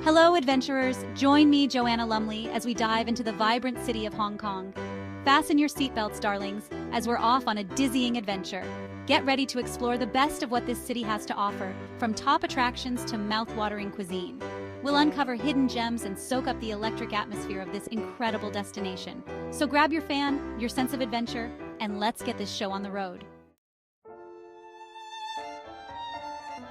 Hello, adventurers! Join me, Joanna Lumley, as we dive into the vibrant city of Hong Kong. Fasten your seatbelts, darlings, as we're off on a dizzying adventure. Get ready to explore the best of what this city has to offer, from top attractions to mouth-watering cuisine. We'll uncover hidden gems and soak up the electric atmosphere of this incredible destination. So grab your fan, your sense of adventure, and let's get this show on the road.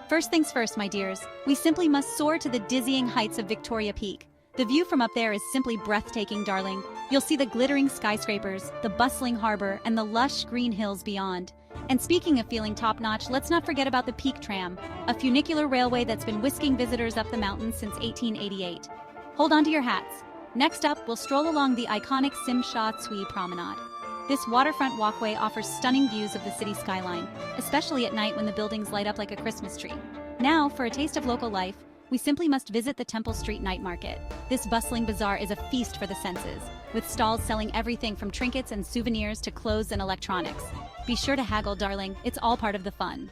First things first, my dears, we simply must soar to the dizzying heights of Victoria Peak. The view from up there is simply breathtaking, darling. You'll see the glittering skyscrapers, the bustling harbor, and the lush green hills beyond. And speaking of feeling top-notch, let's not forget about the Peak Tram, a funicular railway that's been whisking visitors up the mountains since 1888. Hold on to your hats. Next up, we'll stroll along the iconic Tsim Sha Tsui Promenade. This waterfront walkway offers stunning views of the city skyline, especially at night when the buildings light up like a Christmas tree. Now, for a taste of local life, we simply must visit the Temple Street Night Market. This bustling bazaar is a feast for the senses, with stalls selling everything from trinkets and souvenirs to clothes and electronics. Be sure to haggle, darling, it's all part of the fun.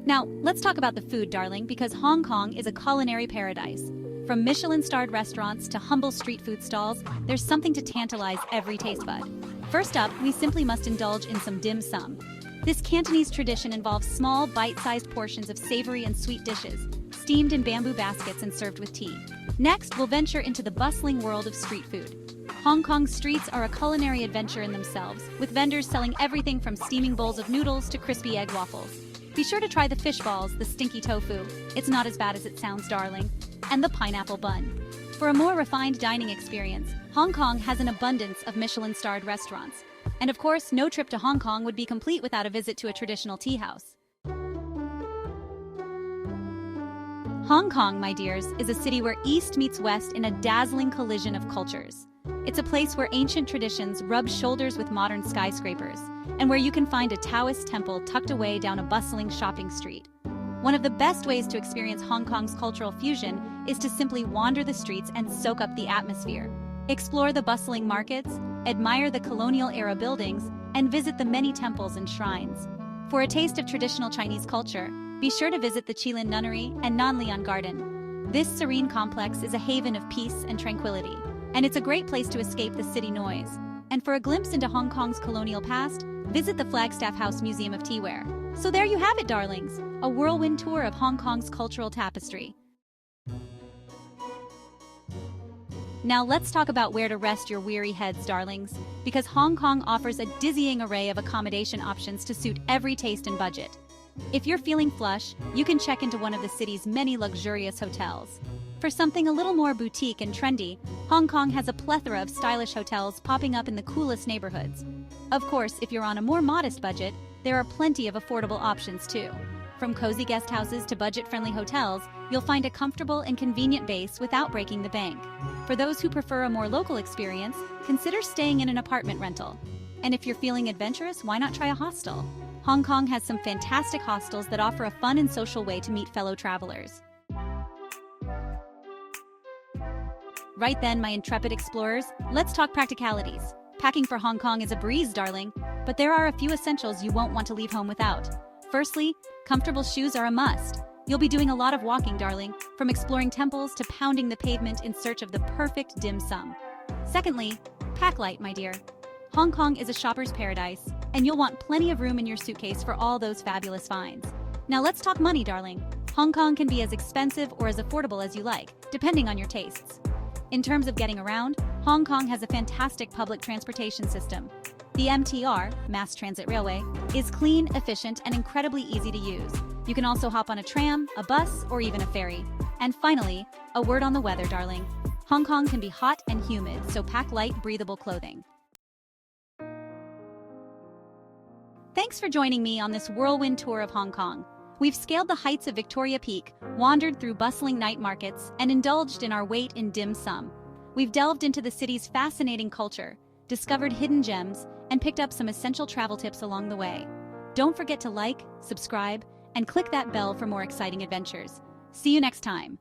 Now, let's talk about the food, darling, because Hong Kong is a culinary paradise. From Michelin-starred restaurants to humble street food stalls, there's something to tantalize every taste bud. First up, we simply must indulge in some dim sum. This Cantonese tradition involves small, bite-sized portions of savory and sweet dishes, steamed in bamboo baskets and served with tea. Next, we'll venture into the bustling world of street food. Hong Kong's streets are a culinary adventure in themselves, with vendors selling everything from steaming bowls of noodles to crispy egg waffles. Be sure to try the fish balls, the stinky tofu. It's not as bad as it sounds, darling. And the pineapple bun. For a more refined dining experience, Hong Kong has an abundance of Michelin-starred restaurants. And of course, no trip to Hong Kong would be complete without a visit to a traditional tea house. Hong Kong, my dears, is a city where East meets West in a dazzling collision of cultures. It's a place where ancient traditions rub shoulders with modern skyscrapers, and where you can find a Taoist temple tucked away down a bustling shopping street. One of the best ways to experience Hong Kong's cultural fusion is to simply wander the streets and soak up the atmosphere. Explore the bustling markets, admire the colonial-era buildings, and visit the many temples and shrines. For a taste of traditional Chinese culture, be sure to visit the Qilin Nunnery and Nan Lian Garden. This serene complex is a haven of peace and tranquility, and it's a great place to escape the city noise. And for a glimpse into Hong Kong's colonial past, visit the Flagstaff House Museum of Teaware. So there you have it, darlings, a whirlwind tour of Hong Kong's cultural tapestry. Now let's talk about where to rest your weary heads, darlings, because Hong Kong offers a dizzying array of accommodation options to suit every taste and budget. If you're feeling flush, you can check into one of the city's many luxurious hotels. For something a little more boutique and trendy, Hong Kong has a plethora of stylish hotels popping up in the coolest neighborhoods. Of course, if you're on a more modest budget, there are plenty of affordable options too. From cozy guest houses to budget-friendly hotels, you'll find a comfortable and convenient base without breaking the bank. For those who prefer a more local experience, consider staying in an apartment rental. And if you're feeling adventurous, why not try a hostel? Hong Kong has some fantastic hostels that offer a fun and social way to meet fellow travelers. Right then, my intrepid explorers, let's talk practicalities. Packing for Hong Kong is a breeze, darling, but there are a few essentials you won't want to leave home without. Firstly, comfortable shoes are a must. You'll be doing a lot of walking, darling, from exploring temples to pounding the pavement in search of the perfect dim sum. Secondly, pack light, my dear. Hong Kong is a shopper's paradise, and you'll want plenty of room in your suitcase for all those fabulous finds. Now let's talk money, darling. Hong Kong can be as expensive or as affordable as you like, depending on your tastes. In terms of getting around, Hong Kong has a fantastic public transportation system. The MTR, Mass Transit Railway, is clean, efficient, and incredibly easy to use. You can also hop on a tram, a bus, or even a ferry. And finally, a word on the weather, darling. Hong Kong can be hot and humid, so pack light, breathable clothing. Thanks for joining me on this whirlwind tour of Hong Kong. We've scaled the heights of Victoria Peak, wandered through bustling night markets, and indulged in our weight in dim sum. We've delved into the city's fascinating culture, discovered hidden gems, and picked up some essential travel tips along the way. Don't forget to like, subscribe, and click that bell for more exciting adventures. See you next time.